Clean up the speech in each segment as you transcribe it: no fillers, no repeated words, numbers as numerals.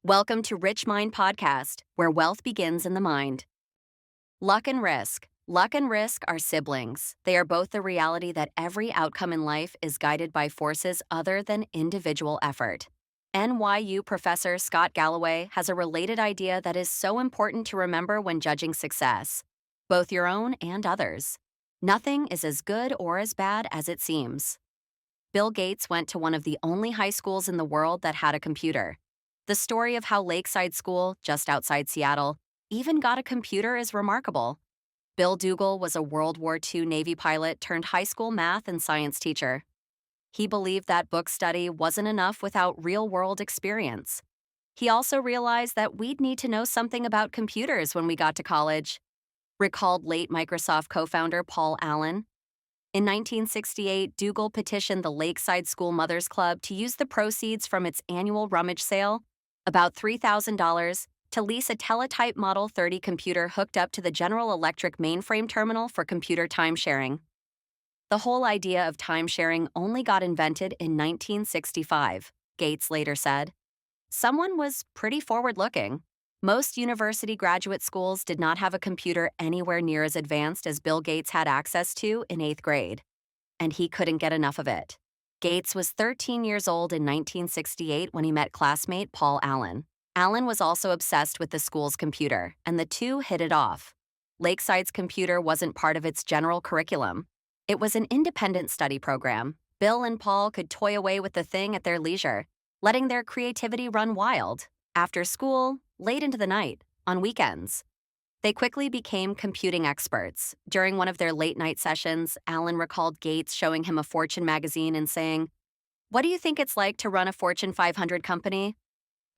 Welcome to Rich Mind Podcast, where wealth begins in the mind. Luck and risk. Luck and risk are siblings. They are both the reality that every outcome in life is guided by forces other than individual effort. NYU professor Scott Galloway has a related idea that is so important to remember when judging success, both your own and others. Nothing is as good or as bad as it seems. Bill Gates went to one of the only high schools in the world that had a computer. The story of how Lakeside School, just outside Seattle, even got a computer is remarkable. Bill Dougal was a World War II Navy pilot turned high school math and science teacher. He believed that book study wasn't enough without real-world experience. He also realized that we'd need to know something about computers when we got to college, recalled late Microsoft co-founder Paul Allen. In 1968, Dougal petitioned the Lakeside School Mothers Club to use the proceeds from its annual rummage sale, about $3,000, to lease a teletype Model 30 computer hooked up to the General Electric mainframe terminal for computer time-sharing. The whole idea of time-sharing only got invented in 1965, Gates later said. Someone was pretty forward-looking. Most university graduate schools did not have a computer anywhere near as advanced as Bill Gates had access to in 8th grade. And he couldn't get enough of it. Gates was 13 years old in 1968 when he met classmate Paul Allen. Allen was also obsessed with the school's computer, and the two hit it off. Lakeside's computer wasn't part of its general curriculum. It was an independent study program. Bill and Paul could toy away with the thing at their leisure, letting their creativity run wild, after school, late into the night, on weekends. They quickly became computing experts. During one of their late-night sessions, Allen recalled Gates showing him a Fortune magazine and saying, "What do you think it's like to run a Fortune 500 company?"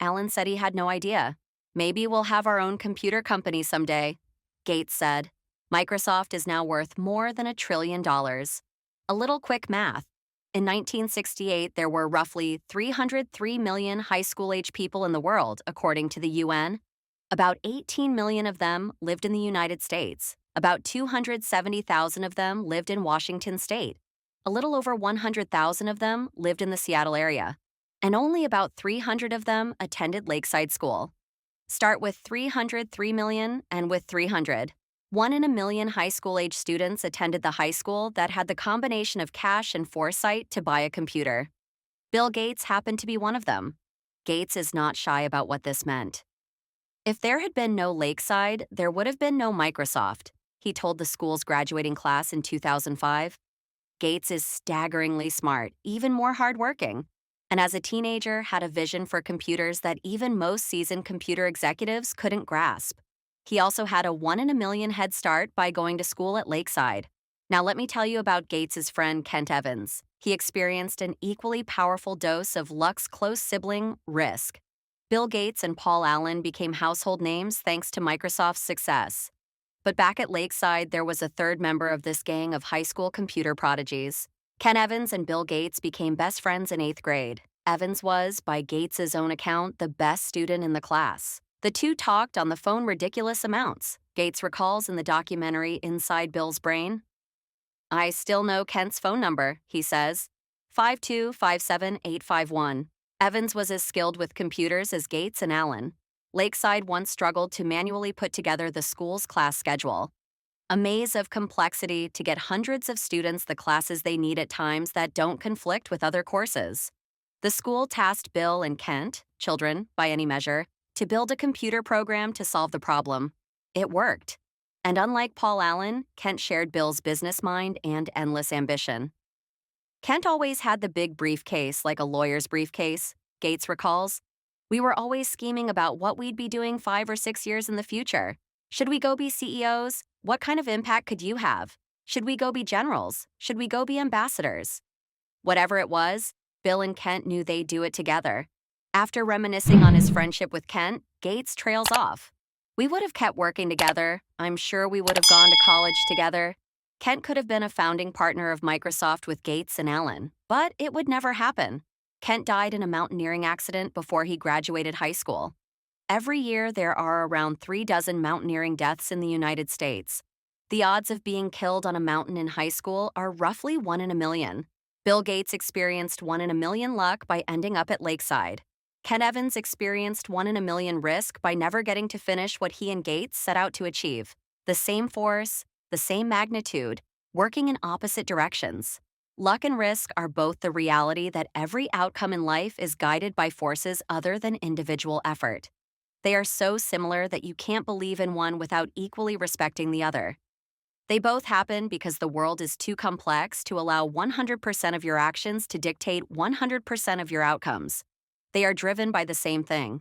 Allen said he had no idea. "Maybe we'll have our own computer company someday," Gates said. Microsoft is now worth more than $1 trillion. A little quick math. In 1968, there were roughly 303 million high school-age people in the world, according to the UN. About 18 million of them lived in the United States. About 270,000 of them lived in Washington state. A little over 100,000 of them lived in the Seattle area. And only about 300 of them attended Lakeside School. Start with 303 million and with 300. 1 in a million high school-age students attended the high school that had the combination of cash and foresight to buy a computer. Bill Gates happened to be one of them. Gates is not shy about what this meant. "If there had been no Lakeside, there would have been no Microsoft," he told the school's graduating class in 2005. Gates is staggeringly smart, even more hardworking, and as a teenager had a vision for computers that even most seasoned computer executives couldn't grasp. He also had a 1 in a million head start by going to school at Lakeside. Now let me tell you about Gates's friend Kent Evans. He experienced an equally powerful dose of luck's close sibling, risk. Bill Gates and Paul Allen became household names thanks to Microsoft's success. But back at Lakeside, there was a third member of this gang of high school computer prodigies. Ken Evans and Bill Gates became best friends in 8th grade. Evans was, by Gates' own account, the best student in the class. The two talked on the phone ridiculous amounts, Gates recalls in the documentary Inside Bill's Brain. "I still know Kent's phone number," he says, 5257851. Evans was as skilled with computers as Gates and Allen. Lakeside once struggled to manually put together the school's class schedule. A maze of complexity to get hundreds of students the classes they need at times that don't conflict with other courses. The school tasked Bill and Kent, children by any measure, to build a computer program to solve the problem. It worked. And unlike Paul Allen, Kent shared Bill's business mind and endless ambition. "Kent always had the big briefcase like a lawyer's briefcase," Gates recalls. "We were always scheming about what we'd be doing 5 or 6 years in the future. Should we go be CEOs? What kind of impact could you have? Should we go be generals? Should we go be ambassadors?" Whatever it was, Bill and Kent knew they'd do it together. After reminiscing on his friendship with Kent, Gates trails off. "We would have kept working together. I'm sure we would have gone to college together." Kent could have been a founding partner of Microsoft with Gates and Allen, but it would never happen. Kent died in a mountaineering accident before he graduated high school. Every year, there are around 36 mountaineering deaths in the United States. The odds of being killed on a mountain in high school are roughly 1 in a million. Bill Gates experienced 1 in a million luck by ending up at Lakeside. Ken Evans experienced one in a million risk by never getting to finish what he and Gates set out to achieve. The same force, the same magnitude, working in opposite directions. Luck and risk are both the reality that every outcome in life is guided by forces other than individual effort. They are so similar that you can't believe in one without equally respecting the other. They both happen because the world is too complex to allow 100% of your actions to dictate 100% of your outcomes. They are driven by the same thing.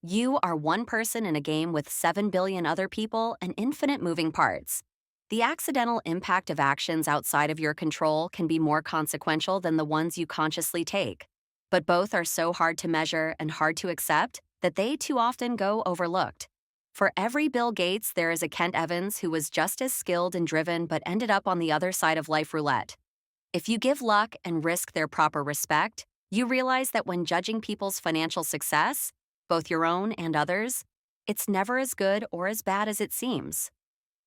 You are one person in a game with 7 billion other people and infinite moving parts. The accidental impact of actions outside of your control can be more consequential than the ones you consciously take. But both are so hard to measure and hard to accept that they too often go overlooked. For every Bill Gates, there is a Kent Evans who was just as skilled and driven but ended up on the other side of life roulette. If you give luck and risk their proper respect, you realize that when judging people's financial success, both your own and others, it's never as good or as bad as it seems.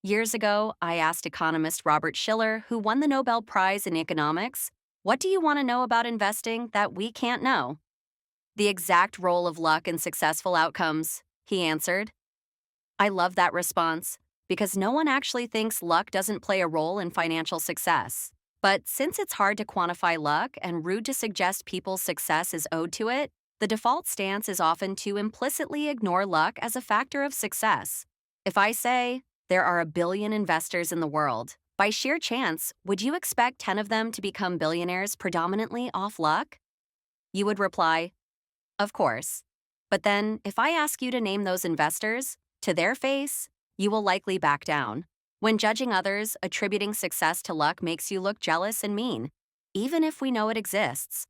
Years ago, I asked economist Robert Shiller, who won the Nobel Prize in economics, "What do you want to know about investing that we can't know?" "The exact role of luck in successful outcomes," he answered. I love that response because no one actually thinks luck doesn't play a role in financial success. But since it's hard to quantify luck and rude to suggest people's success is owed to it, the default stance is often to implicitly ignore luck as a factor of success. If I say, there are a billion investors in the world, by sheer chance, would you expect 10 of them to become billionaires predominantly off luck? You would reply, of course. But then, if I ask you to name those investors, to their face, you will likely back down. When judging others, attributing success to luck makes you look jealous and mean, even if we know it exists.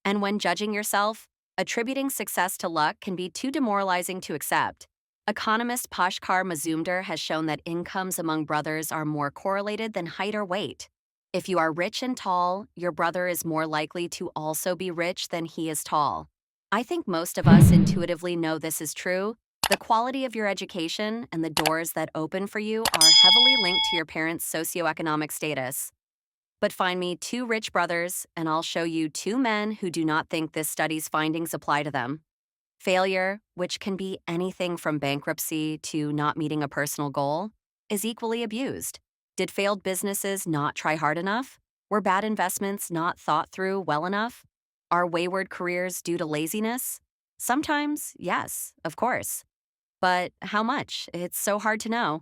And when judging yourself, attributing success to luck can be too demoralizing to accept. Economist Pashkar Mazumdar has shown that incomes among brothers are more correlated than height or weight. If you are rich and tall, your brother is more likely to also be rich than he is tall. I think most of us intuitively know this is true. The quality of your education and the doors that open for you are heavily linked to your parents' socioeconomic status. But find me 2 rich brothers, and I'll show you 2 men who do not think this study's findings apply to them. Failure, which can be anything from bankruptcy to not meeting a personal goal, is equally abused. Did failed businesses not try hard enough? Were bad investments not thought through well enough? Are wayward careers due to laziness? Sometimes, yes, of course. But how much? It's so hard to know.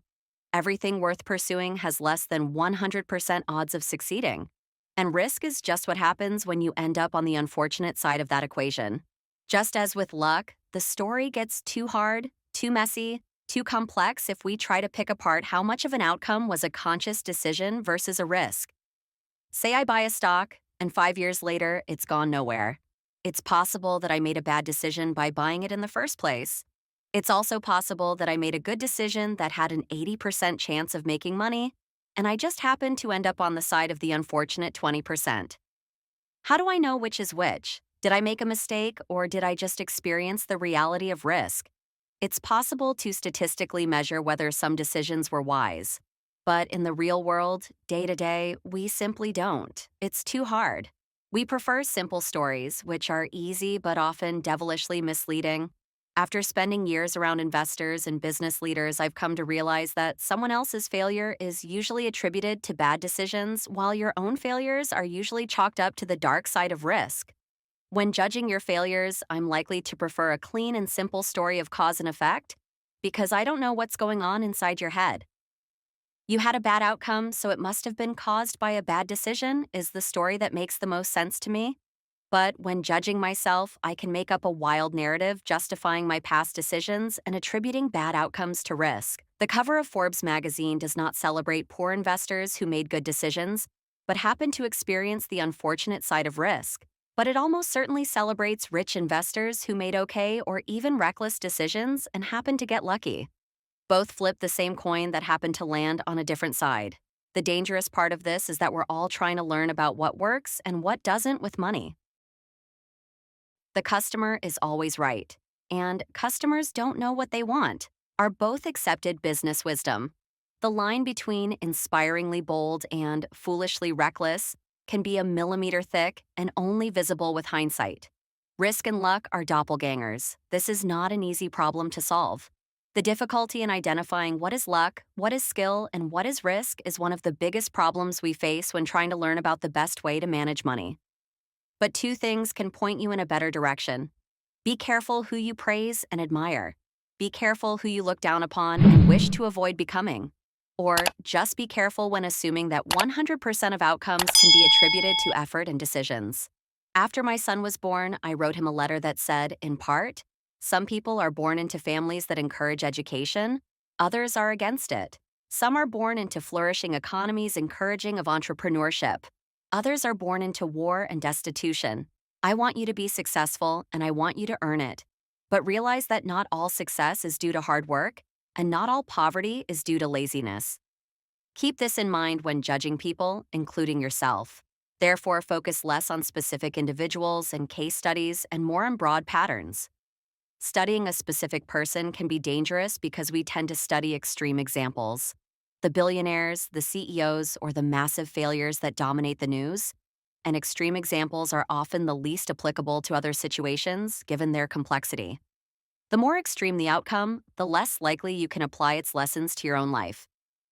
Everything worth pursuing has less than 100% odds of succeeding. And risk is just what happens when you end up on the unfortunate side of that equation. Just as with luck, the story gets too hard, too messy, too complex if we try to pick apart how much of an outcome was a conscious decision versus a risk. Say I buy a stock, and 5 years later, it's gone nowhere. It's possible that I made a bad decision by buying it in the first place. It's also possible that I made a good decision that had an 80% chance of making money, and I just happened to end up on the side of the unfortunate 20%. How do I know which is which? Did I make a mistake, or did I just experience the reality of risk? It's possible to statistically measure whether some decisions were wise. But in the real world, day to day, we simply don't. It's too hard. We prefer simple stories, which are easy but often devilishly misleading. After spending years around investors and business leaders, I've come to realize that someone else's failure is usually attributed to bad decisions, while your own failures are usually chalked up to the dark side of risk. When judging your failures, I'm likely to prefer a clean and simple story of cause and effect, because I don't know what's going on inside your head. You had a bad outcome, so it must have been caused by a bad decision, is the story that makes the most sense to me. But when judging myself, I can make up a wild narrative justifying my past decisions and attributing bad outcomes to risk. The cover of Forbes magazine does not celebrate poor investors who made good decisions, but happen to experience the unfortunate side of risk. But it almost certainly celebrates rich investors who made okay or even reckless decisions and happened to get lucky. Both flip the same coin that happened to land on a different side. The dangerous part of this is that we're all trying to learn about what works and what doesn't with money. The customer is always right, and customers don't know what they want are both accepted business wisdom. The line between inspiringly bold and foolishly reckless can be a millimeter thick and only visible with hindsight. Risk and luck are doppelgangers. This is not an easy problem to solve. The difficulty in identifying what is luck, what is skill, and what is risk is one of the biggest problems we face when trying to learn about the best way to manage money. But two things can point you in a better direction. Be careful who you praise and admire. Be careful who you look down upon and wish to avoid becoming. Or just be careful when assuming that 100% of outcomes can be attributed to effort and decisions. After my son was born, I wrote him a letter that said, in part, some people are born into families that encourage education, others are against it. Some are born into flourishing economies encouraging of entrepreneurship. Others are born into war and destitution. I want you to be successful, and I want you to earn it. But realize that not all success is due to hard work, and not all poverty is due to laziness. Keep this in mind when judging people, including yourself. Therefore, focus less on specific individuals and case studies and more on broad patterns. Studying a specific person can be dangerous because we tend to study extreme examples. The billionaires, the CEOs, or the massive failures that dominate the news. And extreme examples are often the least applicable to other situations, given their complexity. The more extreme the outcome, the less likely you can apply its lessons to your own life.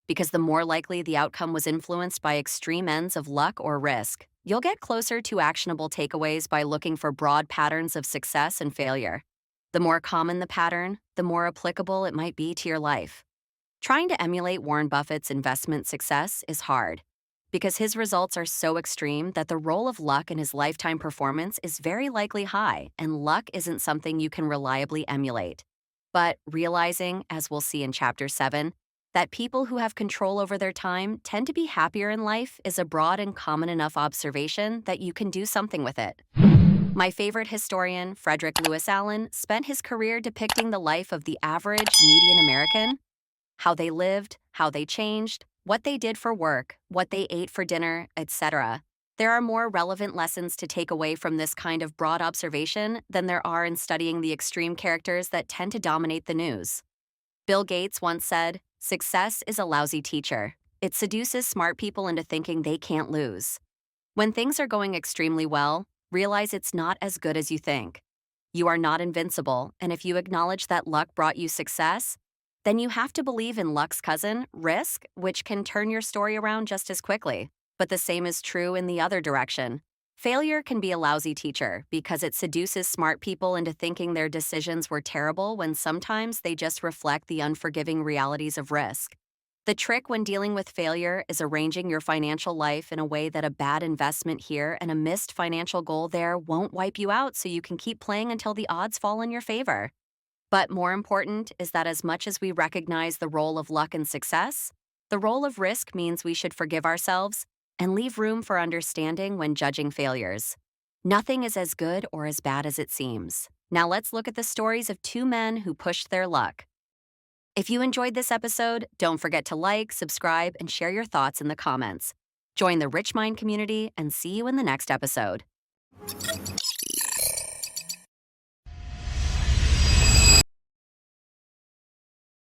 Because the more likely the outcome was influenced by extreme ends of luck or risk, you'll get closer to actionable takeaways by looking for broad patterns of success and failure. The more common the pattern, the more applicable it might be to your life. Trying to emulate Warren Buffett's investment success is hard, because his results are so extreme that the role of luck in his lifetime performance is very likely high, and luck isn't something you can reliably emulate. But realizing, as we'll see in Chapter 7, that people who have control over their time tend to be happier in life is a broad and common enough observation that you can do something with it. My favorite historian, Frederick Lewis Allen, spent his career depicting the life of the average median American, how they lived, how they changed, what they did for work, what they ate for dinner, etc. There are more relevant lessons to take away from this kind of broad observation than there are in studying the extreme characters that tend to dominate the news. Bill Gates once said, "Success is a lousy teacher. It seduces smart people into thinking they can't lose." When things are going extremely well, realize it's not as good as you think. You are not invincible, and if you acknowledge that luck brought you success, then you have to believe in luck's cousin, risk, which can turn your story around just as quickly. But the same is true in the other direction. Failure can be a lousy teacher because it seduces smart people into thinking their decisions were terrible when sometimes they just reflect the unforgiving realities of risk. The trick when dealing with failure is arranging your financial life in a way that a bad investment here and a missed financial goal there won't wipe you out so you can keep playing until the odds fall in your favor. But more important is that as much as we recognize the role of luck and success, the role of risk means we should forgive ourselves and leave room for understanding when judging failures. Nothing is as good or as bad as it seems. Now let's look at the stories of two men who pushed their luck. If you enjoyed this episode, don't forget to like, subscribe, and share your thoughts in the comments. Join the Rich Mind community and see you in the next episode.